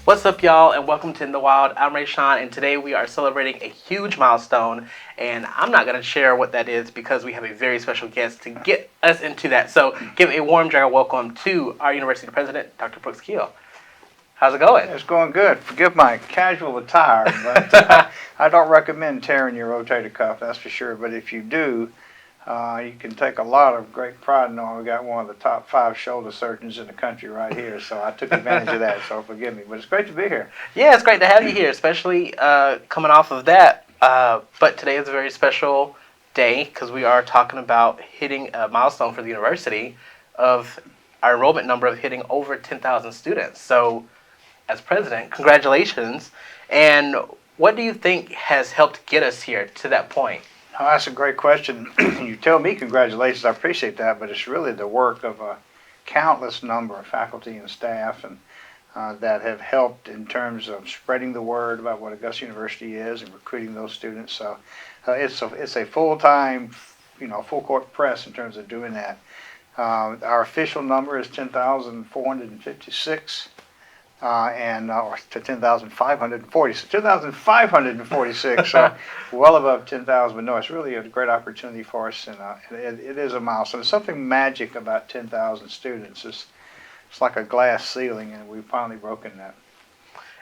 What's up, y'all, and welcome to In the Wild. I'm Rayshawn, and today we are celebrating a huge milestone, and I'm not going to share what that is because we have a very special guest to get us into that. So give a warm, general welcome to our university president, Dr. Brooks Keel. How's it going? It's going good. Forgive my casual attire, but I don't recommend tearing your rotator cuff, that's for sure. But if you do, you can take a lot of great pride in knowing we got one of the top 5 shoulder surgeons in the country right here. So I took advantage of that, so forgive me. But it's great to be here. Yeah, it's great to have you here, especially coming off of that. But today is a very special day because we are talking about hitting a milestone for the university of our enrollment number of hitting over 10,000 students. So as president, congratulations. And what do you think has helped get us here to that point? Oh, that's a great question. You tell me congratulations, I appreciate that, but it's really the work of a countless number of faculty and staff and that have helped in terms of spreading the word about what Augusta University is and recruiting those students. So it's a full-time, full court press in terms of doing that. Our official number is 10,456. Or to 10,546. 10,546, so well above 10,000. But no, it's really a great opportunity for us, and it is a milestone. There's something magic about 10,000 students. It's like a glass ceiling, and we've finally broken that.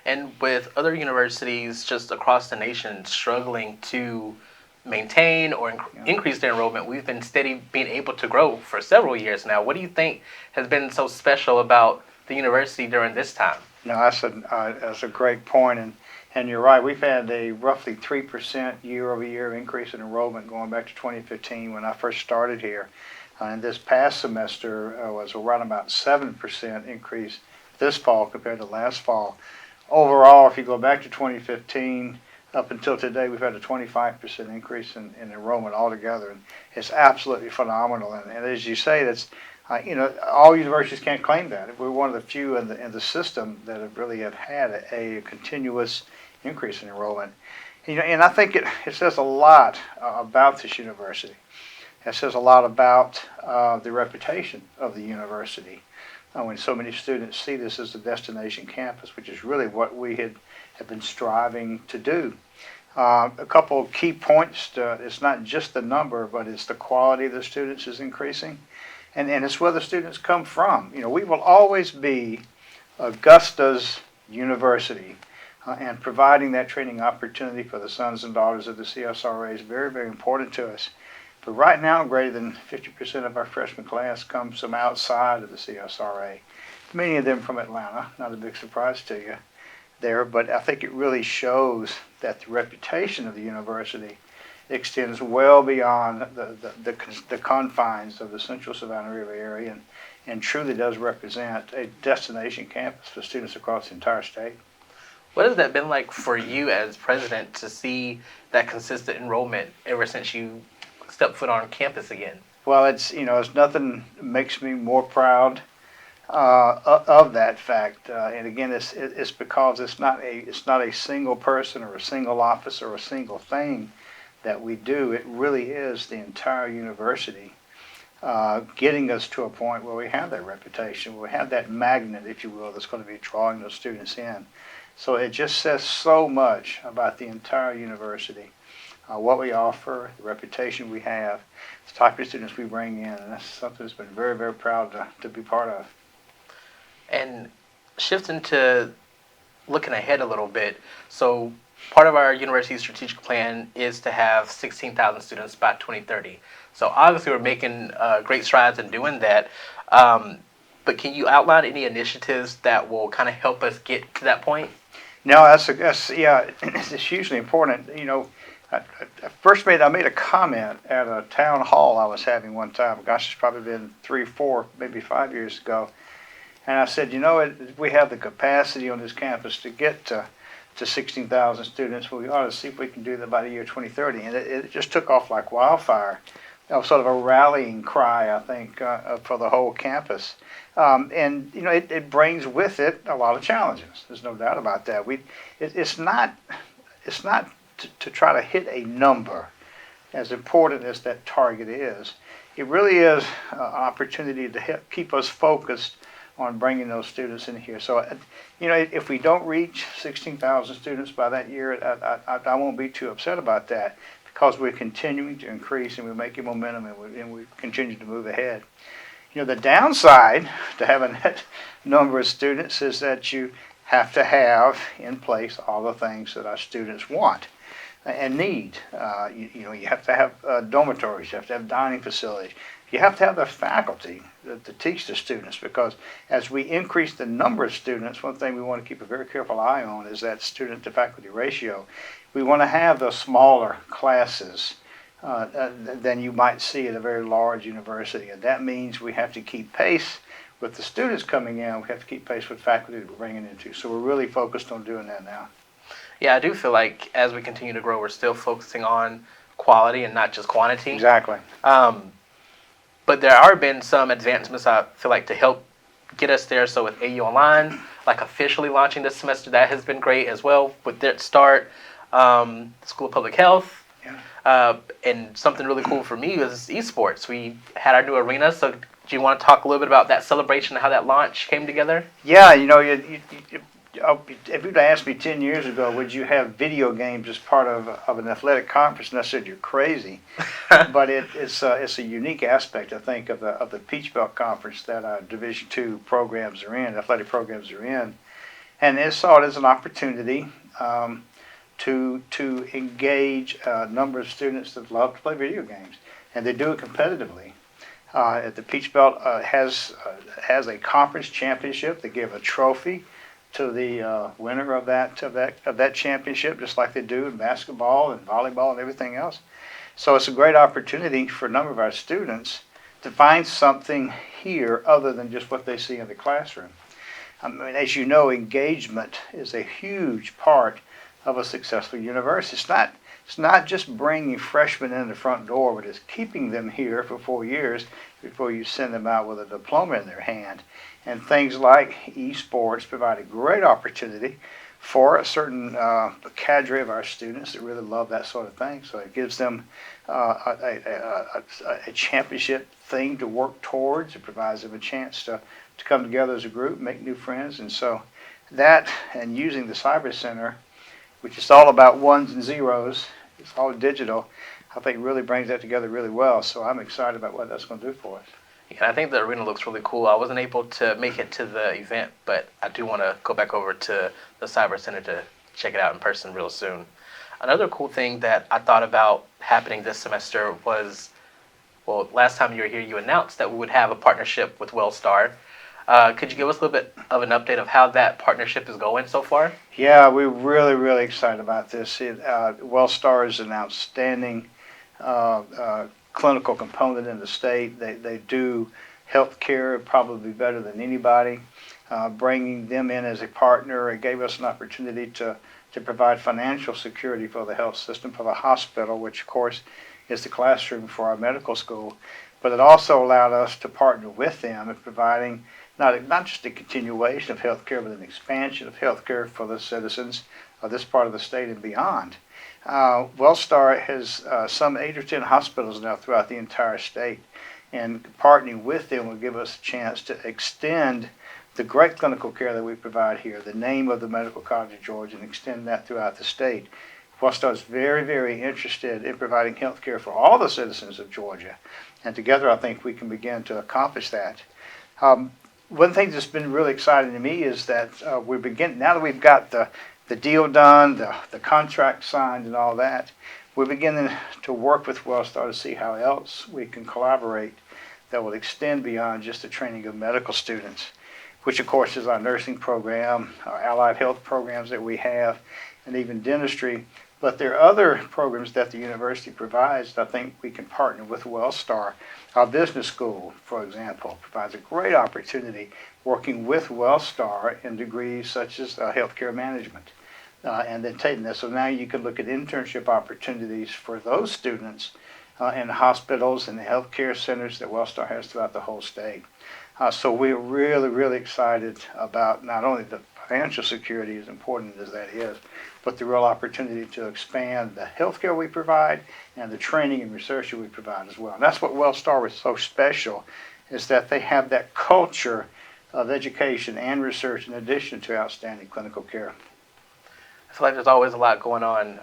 And with other universities just across the nation struggling to maintain or increase their enrollment, we've been steady being able to grow for several years now. What do you think has been so special about the university during this time? No, that's a great point, and you're right. We've had a roughly 3% year-over-year increase in enrollment going back to 2015 when I first started here. And this past semester was around about 7% increase this fall compared to last fall. Overall, if you go back to 2015, up until today, we've had a 25% increase in enrollment altogether, and it's absolutely phenomenal. And as you say, that's all universities can't claim that. We're one of the few in the system that have really had a continuous increase in enrollment. And I think it says a lot about this university. It says a lot about the reputation of the university. When so many students see this as a destination campus, which is really what we have been striving to do. A couple of key points. It's not just the number, but it's the quality of the students is increasing. And it's where the students come from. We will always be Augusta's university, and providing that training opportunity for the sons and daughters of the CSRA is very, very important to us. But right now, greater than 50% of our freshman class comes from outside of the CSRA, many of them from Atlanta, not a big surprise to you there, but I think it really shows that the reputation of the university extends well beyond the confines of the central Savannah River area and truly does represent a destination campus for students across the entire state. What has that been like for you as president to see that consistent enrollment ever since you stepped foot on campus again? Well, it's nothing makes me more proud of that fact, and again, it's because it's not a single person or a single office or a single thing that we do. It really is the entire university getting us to a point where we have that reputation, where we have that magnet, if you will, that's going to be drawing those students in. So it just says so much about the entire university, what we offer, the reputation we have, the type of students we bring in, and that's something that's been very, very proud to be part of. And shifting to looking ahead a little bit, so part of our university's strategic plan is to have 16,000 students by 2030. So obviously we're making great strides in doing that. But can you outline any initiatives that will kind of help us get to that point? No, that's it's hugely important. I made a comment at a town hall I was having one time. Gosh, it's probably been 3, 4, maybe 5 years ago. And I said, we have the capacity on this campus to get to 16,000 students. We ought to see if we can do that by the year 2030. And it just took off like wildfire. That was sort of a rallying cry, I think, for the whole campus. It brings with it a lot of challenges. There's no doubt about that. It's not to try to hit a number, as important as that target is. It really is an opportunity to keep us focused on bringing those students in here. So, if we don't reach 16,000 students by that year, I won't be too upset about that, because we're continuing to increase and we're making momentum, and we continue to move ahead. The downside to having that number of students is that you have to have in place all the things that our students want and need. You have to have dormitories, you have to have dining facilities, you have to have the faculty to teach the students, because as we increase the number of students, one thing we want to keep a very careful eye on is that student to faculty ratio. We want to have the smaller classes than you might see at a very large university, and that means we have to keep pace with the students coming in. We have to keep pace with faculty that we're bringing into. So we're really focused on doing that now. Yeah, I do feel like as we continue to grow, we're still focusing on quality and not just quantity. Exactly. But there are been some advancements, I feel like, to help get us there. So with AU Online, like officially launching this semester, that has been great as well with their start. School of Public Health. Yeah. And something really cool for me was esports. We had our new arena. So do you want to talk a little bit about that celebration and how that launch came together? Yeah, if you'd asked me 10 years ago, would you have video games as part of an athletic conference, and I said you're crazy. But it's a unique aspect, I think, of the Peach Belt Conference that our Division II programs are in, athletic programs are in, and they saw it as an opportunity to engage a number of students that love to play video games, and they do it competitively. The Peach Belt has a conference championship. They give a trophy to the winner of that championship, just like they do in basketball and volleyball and everything else. So it's a great opportunity for a number of our students to find something here other than just what they see in the classroom. I mean, as you know, engagement is a huge part of a successful university. It's not just bringing freshmen in the front door, but it's keeping them here for 4 years before you send them out with a diploma in their hand. And things like esports provide a great opportunity for a certain cadre of our students that really love that sort of thing. So it gives them a championship thing to work towards. It provides them a chance to come together as a group, make new friends. And so that, and using the Cyber Center, which is all about ones and zeros, it's all digital, I think really brings that together really well. So I'm excited about what that's going to do for us. Yeah, I think the arena looks really cool. I wasn't able to make it to the event, but I do want to go back over to the Cyber Center to check it out in person real soon. Another cool thing that I thought about happening this semester was, well, last time you were here, you announced that we would have a partnership with WellStar. Could you give us a little bit of an update of how that partnership is going so far? Yeah, we're really, really excited about this. WellStar is an outstanding clinical component in the state. They do health care probably better than anybody. Bringing them in as a partner, it gave us an opportunity to provide financial security for the health system, for the hospital, which of course is the classroom for our medical school. But it also allowed us to partner with them in providing not just a continuation of health care, but an expansion of health care for the citizens of this part of the state and beyond. WellStar has some 8 or 10 hospitals now throughout the entire state, and partnering with them will give us a chance to extend the great clinical care that we provide here, the name of the Medical College of Georgia, and extend that throughout the state. WellStar is very, very interested in providing health care for all the citizens of Georgia, and together I think we can begin to accomplish that. One thing that's been really exciting to me is that now that we've got the deal done, the contract signed and all that, we're beginning to work with WellStar to see how else we can collaborate that will extend beyond just the training of medical students, which of course is our nursing program, our allied health programs that we have, and even dentistry. But there are other programs that the university provides that I think we can partner with WellStar. Our business school, for example, provides a great opportunity working with WellStar in degrees such as healthcare management. And then taking this, so now you can look at internship opportunities for those students in the hospitals and the healthcare centers that WellStar has throughout the whole state. So we're really, really excited about not only the financial security, as important as that is, but the real opportunity to expand the healthcare we provide and the training and research that we provide as well. And that's what WellStar was so special, is that they have that culture of education and research in addition to outstanding clinical care. I feel like there's always a lot going on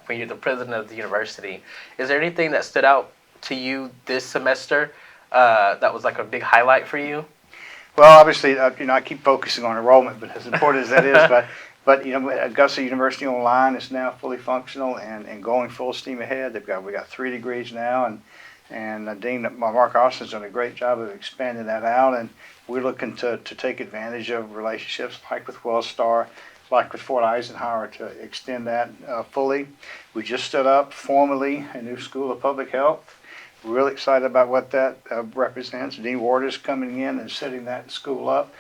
when you're the president of the university. Is there anything that stood out to you this semester that was like a big highlight for you? Well, obviously, I keep focusing on enrollment, but as important as that is, but Augusta University Online is now fully functional and going full steam ahead. We got 3 degrees now, and Dean Mark Austin's done a great job of expanding that out, and we're looking to take advantage of relationships like with WellStar, like with Fort Eisenhower, to extend that fully. We just stood up formally a new School of Public Health. Really excited about what that represents. Dean Waters coming in and setting that school up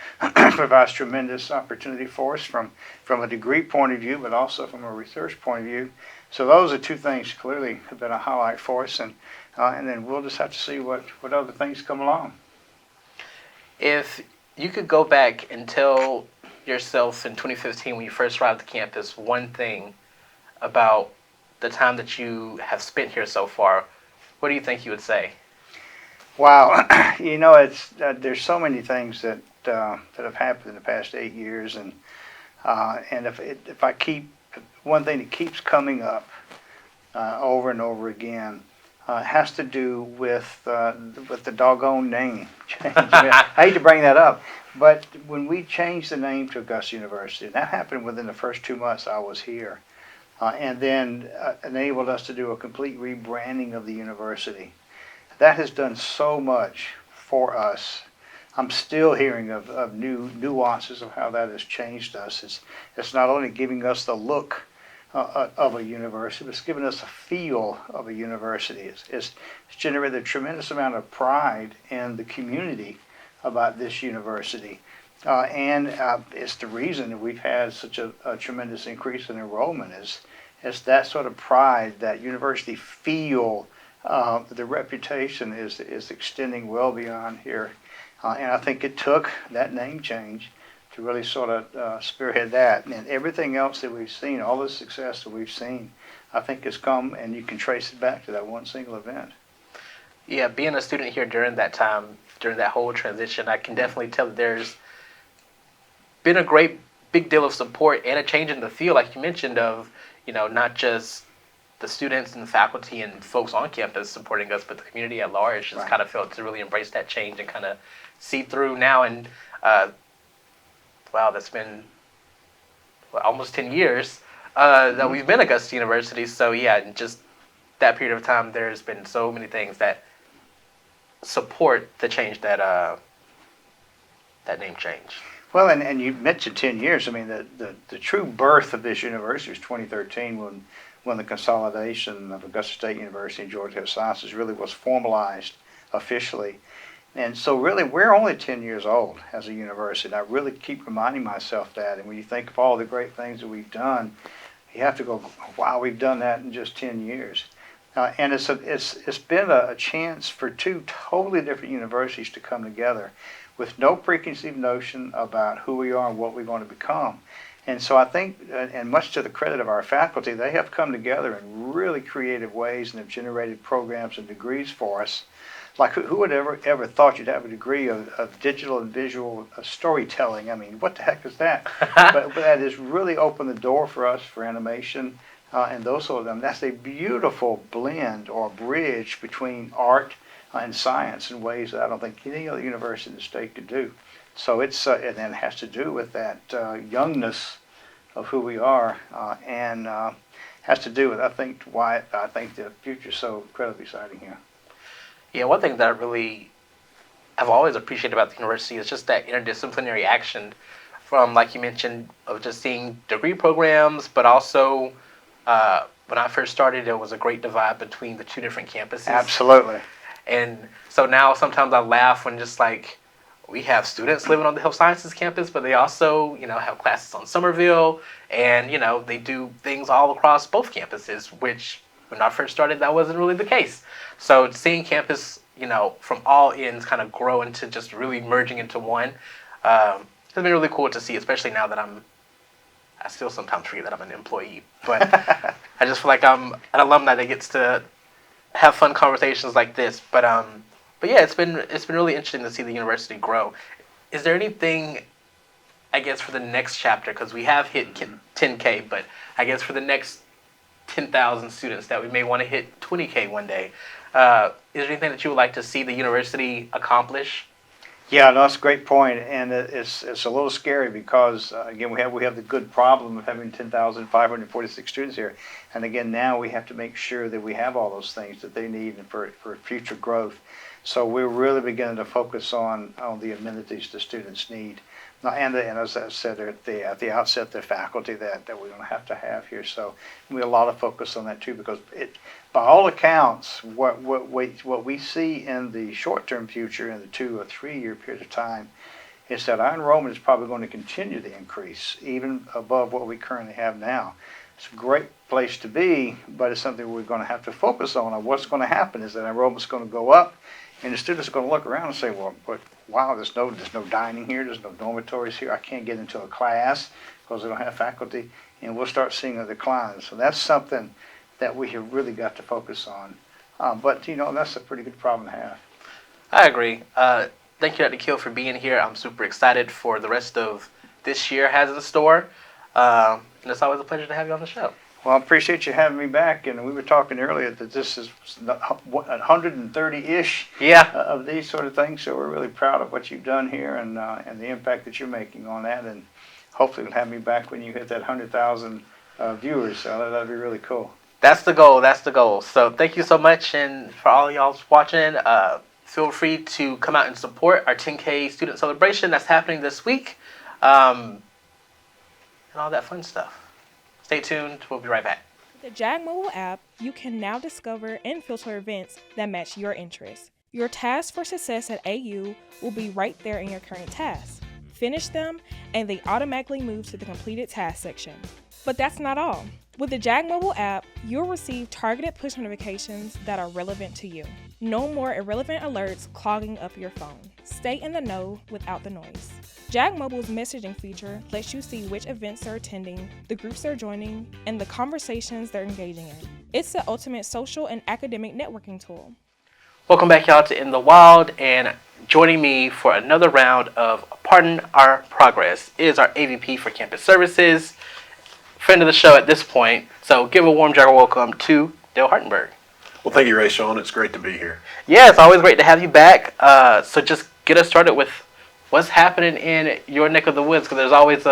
provides tremendous opportunity for us from a degree point of view, but also from a research point of view. So those are 2 things clearly have been a highlight for us, and then we'll just have to see what other things come along. If you could go back and tell yourself in 2015 when you first arrived at campus one thing about the time that you have spent here so far, what do you think you would say? Wow, it's there's so many things that have happened in the past 8 years, and if I keep one thing that keeps coming up over and over again has to do with the doggone name change. I hate to bring that up, but when we changed the name to Augusta University, and that happened within the first 2 months I was here. And then enabled us to do a complete rebranding of the university. That has done so much for us. I'm still hearing of new nuances of how that has changed us. It's not only giving us the look of a university, but it's giving us a feel of a university. It's generated a tremendous amount of pride in the community about this university. And it's the reason that we've had such a tremendous increase in enrollment is that sort of pride, that university feel. The reputation is extending well beyond here. And I think it took that name change to really sort of spearhead that. And everything else that we've seen, all the success that we've seen, I think has come, and you can trace it back to that one single event. Yeah, being a student here during that time, during that whole transition, I can definitely tell that there's been a great big deal of support and a change in the feel, like you mentioned, of not just the students and the faculty and folks on campus supporting us, but the community at large just kind of felt to really embrace that change and kind of see through now. And wow, that's been almost 10 years that we've been at Augusta University. So yeah, in just that period of time, there's been so many things that support the change that name change. Well, and you mentioned 10 years. I mean, the true birth of this university was 2013 when the consolidation of Augusta State University and Georgia Health Sciences really was formalized officially. And so really, we're only 10 years old as a university. And I really keep reminding myself that. And when you think of all the great things that we've done, you have to go, wow, we've done that in just 10 years. And it's been a chance for 2 totally different universities to come together with no preconceived notion about who we are and what we're going to become. And so I think, and much to the credit of our faculty, they have come together in really creative ways and have generated programs and degrees for us. Like who would ever thought you'd have a degree of digital and visual storytelling? I mean, what the heck is that? but that has really opened the door for us for animation and those sort of them. That's a beautiful blend or bridge between art and science in ways that I don't think any other university in the state could do. So it's and it has to do with that youngness of who we are, and has to do with why I think the future is so incredibly exciting here. Yeah, one thing that I really have always appreciated about the university is just that interdisciplinary action, from like you mentioned of just seeing degree programs, but also when I first started, there was a great divide between the 2 different campuses. Absolutely. And so now sometimes I laugh when just like we have students living on the health sciences campus, but they also, have classes on Somerville, and, they do things all across both campuses, which when I first started, that wasn't really the case. So seeing campus, from all ends kind of grow into just really merging into one, has been really cool to see, especially now that I still sometimes forget that I'm an employee, but I just feel like I'm an alumni that gets to have fun conversations like this. But yeah, it's been really interesting to see the university grow. is there anything, I guess, for the next chapter, because we have hit 10K, but I guess for the next 10,000 students that we may want to hit 20K one day, is there anything that you would like to see the university accomplish? Yeah, no, that's a great point, and it's a little scary because again we have the good problem of having 10,546 students here, and again now we have to make sure that we have all those things that they need for future growth. So we're really beginning to focus on the amenities the students need. And as I said at the outset, the faculty that we're going to have here. So we have a lot of focus on that too, because by all accounts, what we see in the short-term future, in the 2 or 3 year period of time, is that our enrollment is probably going to continue to increase, even above what we currently have now. It's a great place to be, but it's something we're going to have to focus on. And what's going to happen is that enrollment's going to go up, and the students are going to look around and say, well, but wow, there's no dining here, there's no dormitories here, I can't get into a class because they don't have faculty, and we'll start seeing a decline. So that's something that we have really got to focus on. But that's a pretty good problem to have. I agree. Thank you, Dr. Keel, for being here. I'm super excited for the rest of this year has in store. And it's always a pleasure to have you on the show. Well, I appreciate you having me back, and we were talking earlier that this is 130-ish of these sort of things, so we're really proud of what you've done here and the impact that you're making on that, and hopefully you'll have me back when you hit that 100,000 viewers, so that'd be really cool. That's the goal. So thank you so much, and for all y'all watching, feel free to come out and support our 10K student celebration that's happening this week, and all that fun stuff. Stay tuned. We'll be right back. With the JAG mobile app, you can now discover and filter events that match your interests. Your tasks for success at AU will be right there in your current tasks. Finish them, and they automatically move to the completed task section. But that's not all. With the JAG mobile app, you'll receive targeted push notifications that are relevant to you. No more irrelevant alerts clogging up your phone. Stay in the know without the noise. JAG Mobile's messaging feature lets you see which events they're attending, the groups they're joining, and the conversations they're engaging in. It's the ultimate social and academic networking tool. Welcome back, y'all, to In the Wild, and joining me for another round of Pardon Our Progress is our AVP for Campus Services, friend of the show at this point. So give a warm general welcome to Dale Hartenburg. Well, thank you, Ray Sean. It's great to be here. Yeah, it's always great to have you back. So just get us started with what's happening in your neck of the woods, because there's always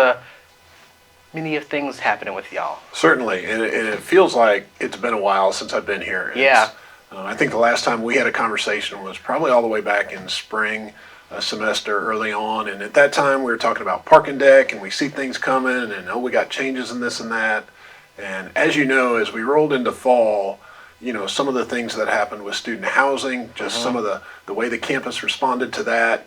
many of things happening with y'all. Certainly, and it feels like it's been a while since I've been here. Yeah. I think the last time we had a conversation was probably all the way back in spring semester early on, and at that time we were talking about parking deck, and we see things coming, and we got changes in this and that. And as you know, as we rolled into fall, some of the things that happened with student housing, just some of the way the campus responded to that,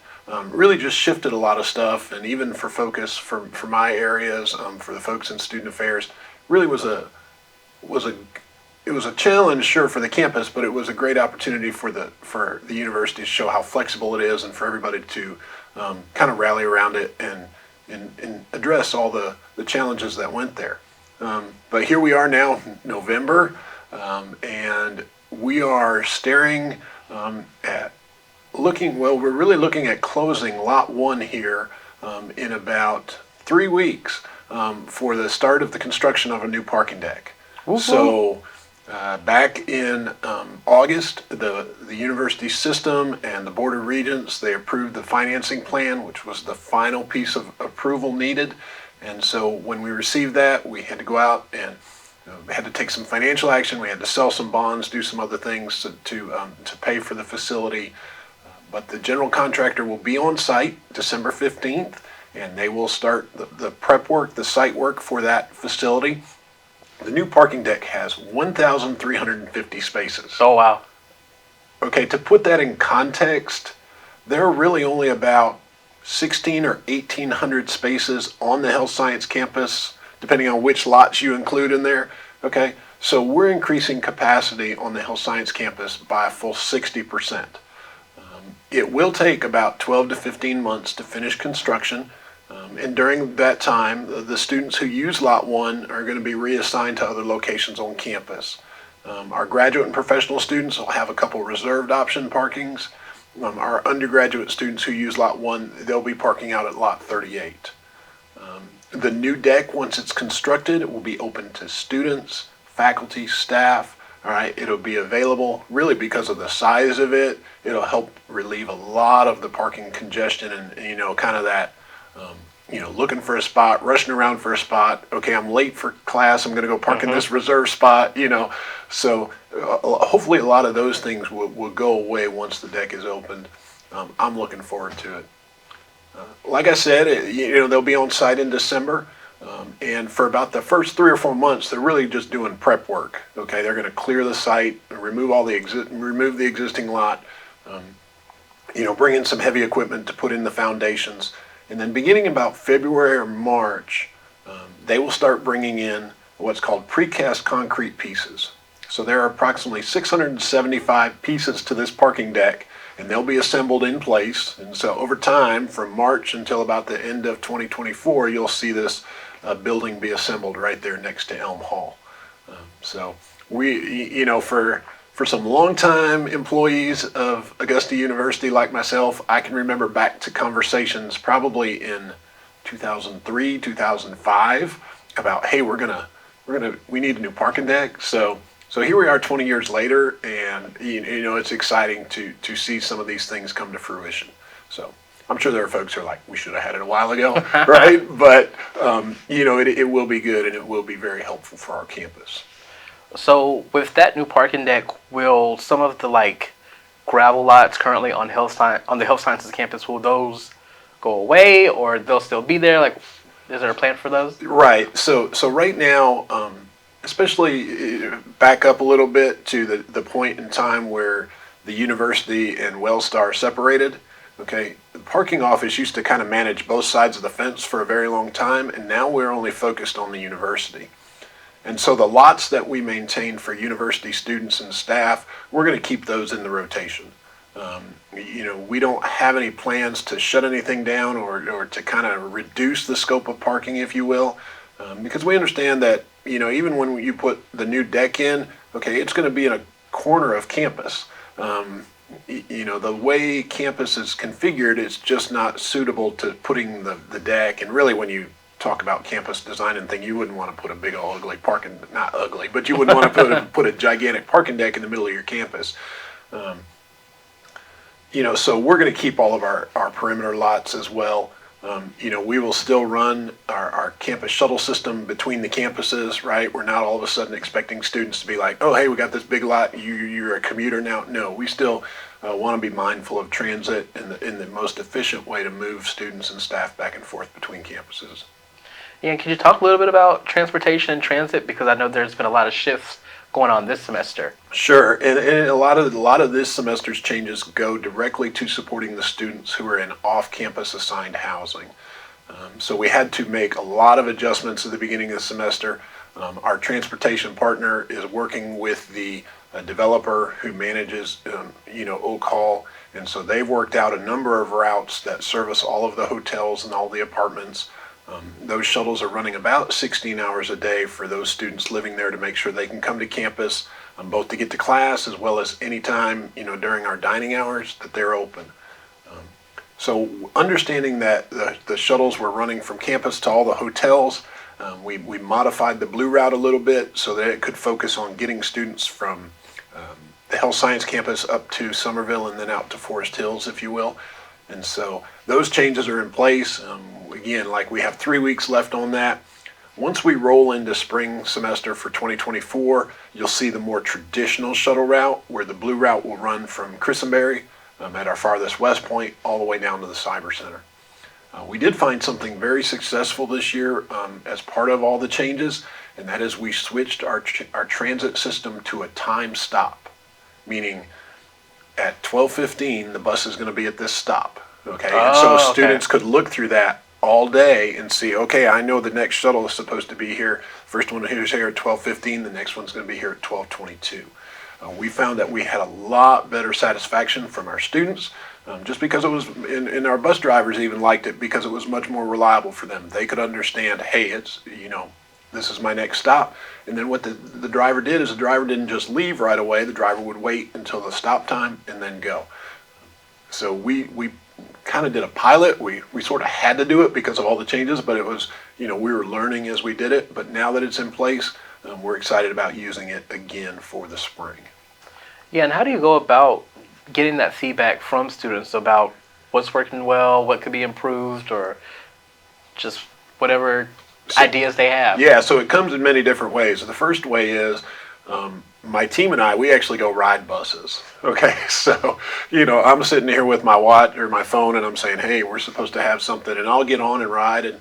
really just shifted a lot of stuff. And even for focus for my areas, for the folks in student affairs, really was a challenge, sure, for the campus, but it was a great opportunity for the university to show how flexible it is, and for everybody to kind of rally around it and address all the challenges that went there. But here we are now, November, and we are staring at we're really looking at closing Lot 1 here in about 3 weeks for the start of the construction of a new parking deck. Woo-hoo. So back in August, the university system and the Board of Regents, they approved the financing plan, which was the final piece of approval needed. And so when we received that, we had to go out and had to take some financial action. We had to sell some bonds, do some other things to pay for the facility. But the general contractor will be on site December 15th, and they will start the prep work, the site work for that facility. The new parking deck has 1,350 spaces. Oh, wow. Okay, to put that in context, there are really only about 1,600 or 1,800 spaces on the health science campus, depending on which lots you include in there. Okay, so we're increasing capacity on the health science campus by a full 60%. It will take about 12 to 15 months to finish construction. And during that time, the students who use Lot 1 are going to be reassigned to other locations on campus. Our graduate and professional students will have a couple reserved option parkings, Our undergraduate students who use Lot 1, they'll be parking out at Lot 38. The new deck, once it's constructed, it will be open to students, faculty, staff. All right, it'll be available really because of the size of it. It'll help relieve a lot of the parking congestion and, kind of that, looking for a spot, rushing around for a spot. Okay, I'm late for class. I'm going to go park in this reserve spot, So hopefully a lot of those things will go away once the deck is opened. I'm looking forward to it. Like I said, they'll be on site in December. And for about the first 3 or 4 months, they're really just doing prep work. Okay, they're going to clear the site, remove remove the existing lot, bring in some heavy equipment to put in the foundations, and then beginning about February or March, they will start bringing in what's called precast concrete pieces. So there are approximately 675 pieces to this parking deck, and they'll be assembled in place. And so over time, from March until about the end of 2024, you'll see this building be assembled right there next to Elm Hall. So we, for some longtime employees of Augusta University like myself, I can remember back to conversations probably in 2003, 2005 about, hey, we need a new parking deck. So here we are 20 years later, and it's exciting to see some of these things come to fruition. So I'm sure there are folks who are like, we should have had it a while ago, right? But it will be good, and it will be very helpful for our campus. So with that new parking deck, will some of the gravel lots currently on the Health Sciences campus, will those go away, or they'll still be there? Is there a plan for those? Right. So right now, especially back up a little bit to the point in time where the university and WellStar separated. Okay, the parking office used to kind of manage both sides of the fence for a very long time, and now we're only focused on the university. And so the lots that we maintain for university students and staff, we're going to keep those in the rotation. We don't have any plans to shut anything down or to kind of reduce the scope of parking, if you will, because we understand that, even when you put the new deck in, okay, it's going to be in a corner of campus. The way campus is configured, it's just not suitable to putting the deck. And really, when you talk about campus design and thing, you wouldn't want to put a big old ugly not ugly, but you wouldn't want to put a gigantic parking deck in the middle of your campus. So we're going to keep all of our perimeter lots as well. We will still run our campus shuttle system between the campuses, right? We're not all of a sudden expecting students to be like, oh, hey, we got this big lot, you're a commuter now. No, we still want to be mindful of transit in the most efficient way to move students and staff back and forth between campuses. Yeah, can you talk a little bit about transportation and transit? Because I know there's been a lot of shifts going on this semester. Sure, and a lot of this semester's changes go directly to supporting the students who are in off-campus assigned housing. So we had to make a lot of adjustments at the beginning of the semester. Our transportation partner is working with the developer who manages, Oak Hall, and so they've worked out a number of routes that service all of the hotels and all the apartments. Those shuttles are running about 16 hours a day for those students living there to make sure they can come to campus, both to get to class as well as any time, during our dining hours that they're open. So understanding that the shuttles were running from campus to all the hotels, we modified the Blue Route a little bit so that it could focus on getting students from the Health Science campus up to Somerville and then out to Forest Hills, if you will. And so those changes are in place. Again, we have 3 weeks left on that. Once we roll into spring semester for 2024, you'll see the more traditional shuttle route where the Blue Route will run from Christenberry at our farthest west point all the way down to the Cyber Center. We did find something very successful this year as part of all the changes, and that is we switched our transit system to a time stop, meaning at 12:15 the bus is going to be at this stop. Okay, and so students could look through that all day and see, okay, I know the next shuttle is supposed to be here. First one is here at 12:15, the next one's going to be here at 12:22. We found that we had a lot better satisfaction from our students, just because it was, and our bus drivers even liked it because it was much more reliable for them. They could understand, hey, it's, this is my next stop. And then what the driver did is the driver didn't just leave right away. The driver would wait until the stop time and then go. So we kind of did a pilot. We sort of had to do it because of all the changes, but it was, we were learning as we did it. But now that it's in place, we're excited about using it again for the spring. Yeah, and how do you go about getting that feedback from students about what's working well, what could be improved, or just whatever ideas they have? Yeah, so it comes in many different ways. The first way is my team and I, we actually go ride buses. Okay, so, I'm sitting here with my watch or my phone and I'm saying, hey, we're supposed to have something, and I'll get on and ride and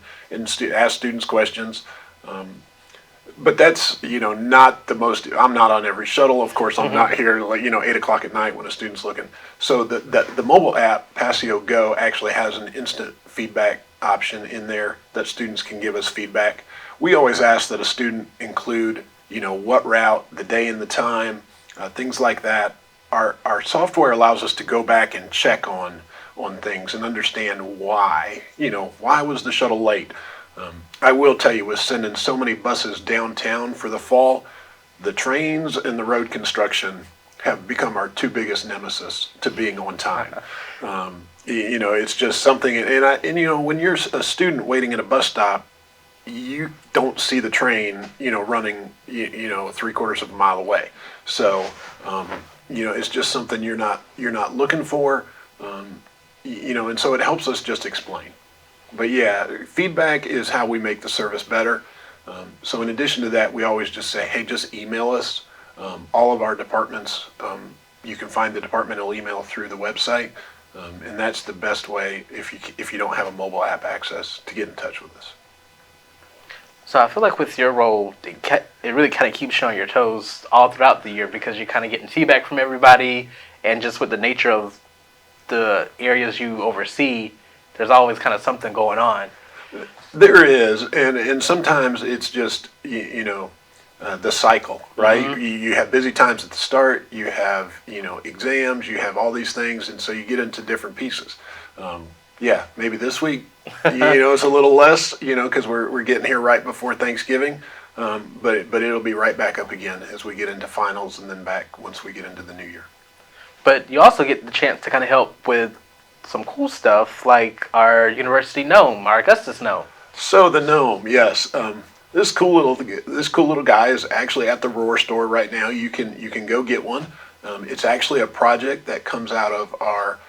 ask students questions. But that's, not the most, I'm not on every shuttle. Of course, I'm not here, 8 o'clock at night when a student's looking. So the mobile app, Passio Go, actually has an instant feedback option in there that students can give us feedback. We always ask that a student include, what route, the day and the time, things like that. Our software allows us to go back and check on things and understand why. Why was the shuttle late? I will tell you, with sending so many buses downtown for the fall, the trains and the road construction have become our two biggest nemesis to being on time. It's just something, and when you're a student waiting at a bus stop, you don't see the train, running, 3/4 of a mile away. So, it's just something you're not looking for, and so it helps us just explain. But yeah, feedback is how we make the service better. So in addition to that, we always just say, hey, just email us. All of our departments, you can find the departmental email through the website, and that's the best way if you don't have a mobile app access to get in touch with us. So I feel like with your role, it really kind of keeps you on your toes all throughout the year because you're kind of getting feedback from everybody, and just with the nature of the areas you oversee, there's always kind of something going on. There is, and sometimes it's just, the cycle, right? You have busy times at the start, you have, exams, you have all these things, and so you get into different pieces. Maybe this week, it's a little less, because we're getting here right before Thanksgiving, but it'll be right back up again as we get into finals and then back once we get into the new year. But you also get the chance to kind of help with some cool stuff like our university gnome, our Augustus Gnome. So the gnome, yes. This cool little guy is actually at the Roar store right now. You can go get one. It's actually a project that comes out of our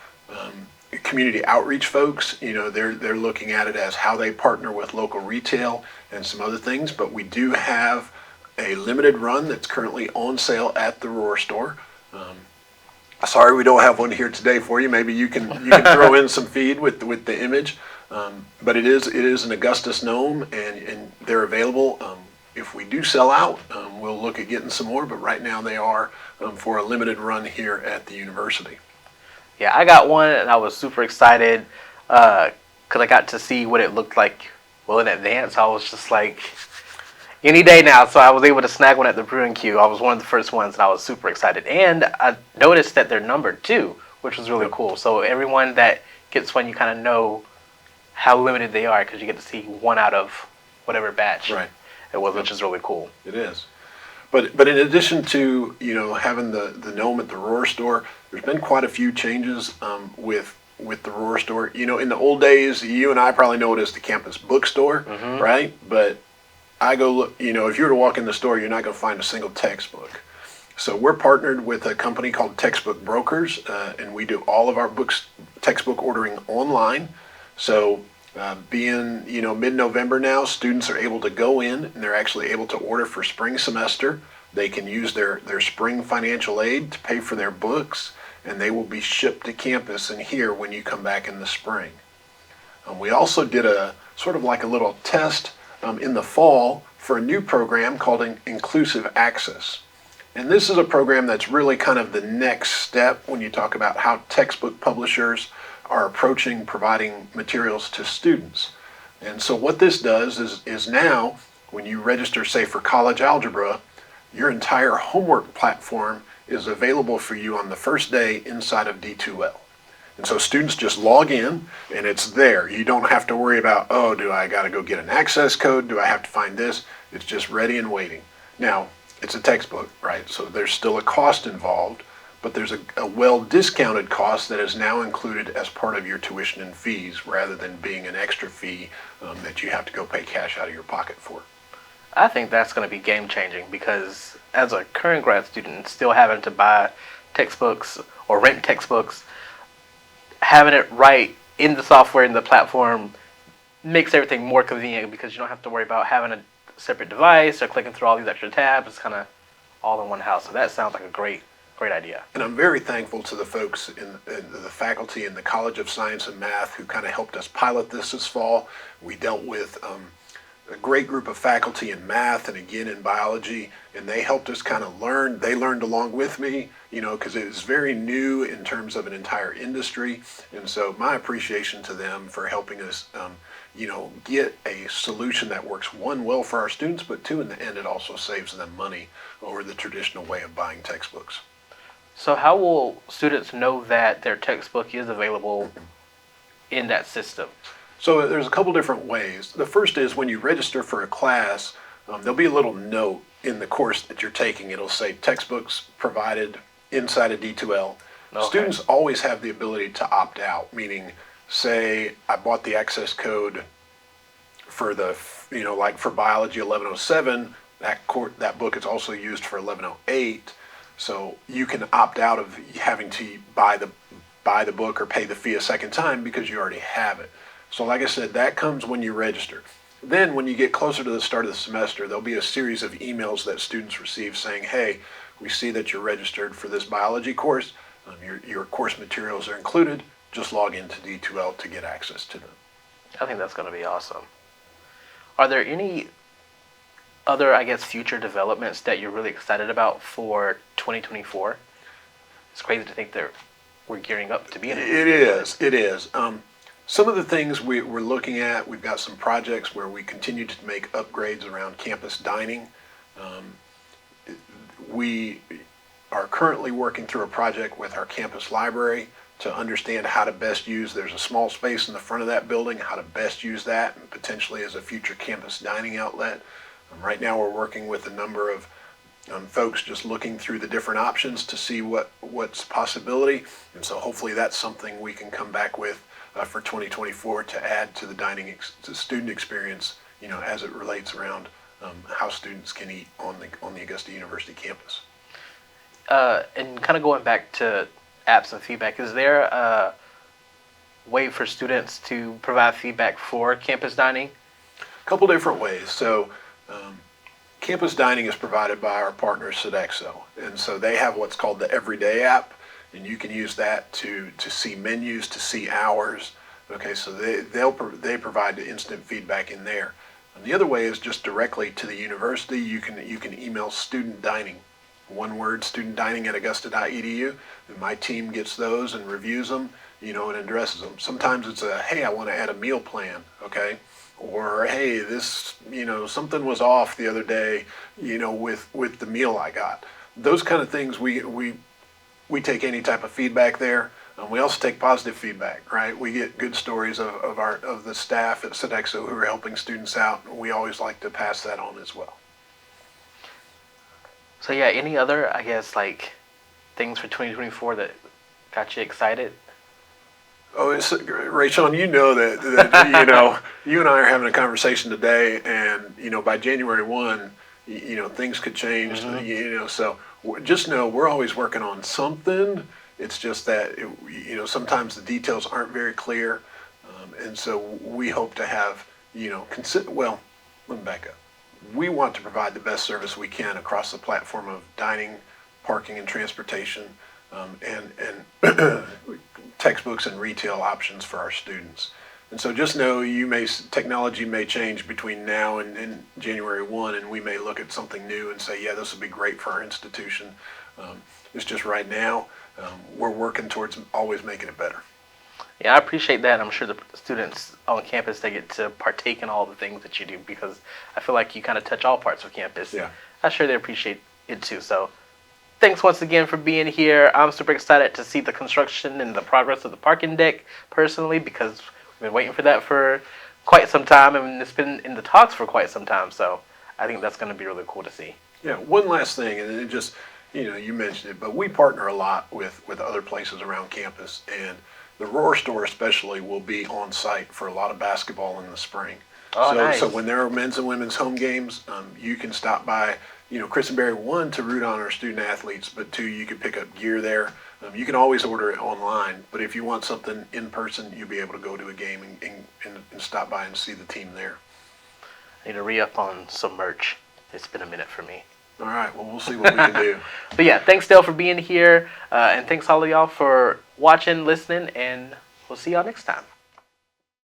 community outreach folks. They're looking at it as how they partner with local retail and some other things. But we do have a limited run that's currently on sale at the Roar store. Sorry, we don't have one here today for you. Maybe you can throw in some feed with the image. But it is an Augustus Gnome, and they're available. If we do sell out, we'll look at getting some more. But right now they are for a limited run here at the university. Yeah, I got one, and I was super excited because I got to see what it looked like in advance. I was just like, any day now, so I was able to snag one at the brewing queue. I was one of the first ones, and I was super excited. And I noticed that they're numbered too, which was really cool. So everyone that gets one, you kind of know how limited they are because you get to see one out of whatever batch it was, which is really cool. It is. But in addition to having the gnome at the Roar store, there's been quite a few changes with the Roar store. In the old days, you and I probably know it as the campus bookstore, right? But I go look, if you were to walk in the store, you're not going to find a single textbook. So we're partnered with a company called Textbook Brokers, and we do all of our textbook ordering online. So being, mid-November now, students are able to go in and they're actually able to order for spring semester. They can use their spring financial aid to pay for their books, and they will be shipped to campus and here when you come back in the spring. We also did a sort of like a little test in the fall for a new program called Inclusive Access. And this is a program that's really kind of the next step when you talk about how textbook publishers are approaching providing materials to students. And so what this does is now, when you register, say, for college algebra, your entire homework platform is available for you on the first day inside of D2L. And so students just log in and it's there. You don't have to worry about, do I got to go get an access code? Do I have to find this? It's just ready and waiting. Now, it's a textbook, right? So there's still a cost involved, but there's a well discounted cost that is now included as part of your tuition and fees rather than being an extra fee that you have to go pay cash out of your pocket for. I think that's going to be game changing because as a current grad student, still having to buy textbooks or rent textbooks, having it right in the software in the platform makes everything more convenient because you don't have to worry about having a separate device or clicking through all these extra tabs. It's kind of all in one house. So that sounds like a great idea. And I'm very thankful to the folks in the faculty in the College of Science and Math who kind of helped us pilot this fall. We dealt with a great group of faculty in math and again in biology, and they helped us kind of learn. They learned along with me, because it was very new in terms of an entire industry. And so my appreciation to them for helping us, get a solution that works, one, well for our students, but two, in the end, it also saves them money over the traditional way of buying textbooks. So how will students know that their textbook is available in that system? So there's a couple different ways. The first is when you register for a class, there'll be a little note in the course that you're taking. It'll say textbooks provided inside of D2L. Okay. Students always have the ability to opt out, meaning say I bought the access code for like for biology 1107, that book is also used for 1108. So you can opt out of having to buy the book or pay the fee a second time because you already have it. So like I said, that comes when you register. Then when you get closer to the start of the semester, there'll be a series of emails that students receive saying, hey, we see that you're registered for this biology course. Your course materials are included. Just log into D2L to get access to them. I think that's going to be awesome. Are there any other, future developments that you're really excited about for 2024? It's crazy to think that we're gearing up to be in it. It is. Some of the things we're looking at, we've got some projects where we continue to make upgrades around campus dining. We are currently working through a project with our campus library to understand how to best use, there's a small space in the front of that building, how to best use that and potentially as a future campus dining outlet. Right now we're working with a number of folks just looking through the different options to see what's possibility. And so hopefully that's something we can come back with for 2024 to add to the to student experience, as it relates around how students can eat on the Augusta University campus. And kind of going back to apps and feedback, is there a way for students to provide feedback for campus dining? A couple different ways. So campus dining is provided by our partner Sodexo, and so they have what's called the Everyday app, and you can use that to see menus, to see hours. Okay, so they provide the instant feedback in there. And the other way is just directly to the university. You can email student dining, one word, studentdining@augusta.edu, and my team gets those and reviews them, and addresses them. Sometimes it's hey, I want to add a meal plan, okay? Or hey, this, something was off the other day, with the meal I got. Those kind of things we take any type of feedback there. We also take positive feedback, right? We get good stories of the staff at Sodexo who are helping students out, and we always like to pass that on as well. So yeah, any other, things for 2024 that got you excited? Oh, Rayshon, that you and I are having a conversation today, and by January 1, things could change. Mm-hmm. So just know we're always working on something. It's just that sometimes the details aren't very clear, and so we hope to have let me back up. We want to provide the best service we can across the platform of dining, parking, and transportation, and textbooks and retail options for our students. And so just know technology may change between now and January 1, and we may look at something new and say, yeah, this would be great for our institution. It's just right now, we're working towards always making it better. Yeah, I appreciate that. I'm sure the students on campus, they get to partake in all the things that you do because I feel like you kind of touch all parts of campus. Yeah. I'm sure they appreciate it too. So thanks once again for being here. I'm super excited to see the construction and the progress of the parking deck personally because we've been waiting for that for quite some time and it's been in the talks for quite some time. So I think that's going to be really cool to see. Yeah, one last thing, and it just, you mentioned it, but we partner a lot with other places around campus, and the Roar store especially will be on site for a lot of basketball in the spring. Oh, nice. So when there are men's and women's home games, you can stop by, Christenberry, one, to root on our student athletes, but two, you can pick up gear there. You can always order it online, but if you want something in person, you'll be able to go to a game and stop by and see the team there. I need to re-up on some merch. It's been a minute for me. All right, well, we'll see what we can do. But yeah, thanks Dale for being here, and thanks all of y'all for watching, listening, and we'll see y'all next time.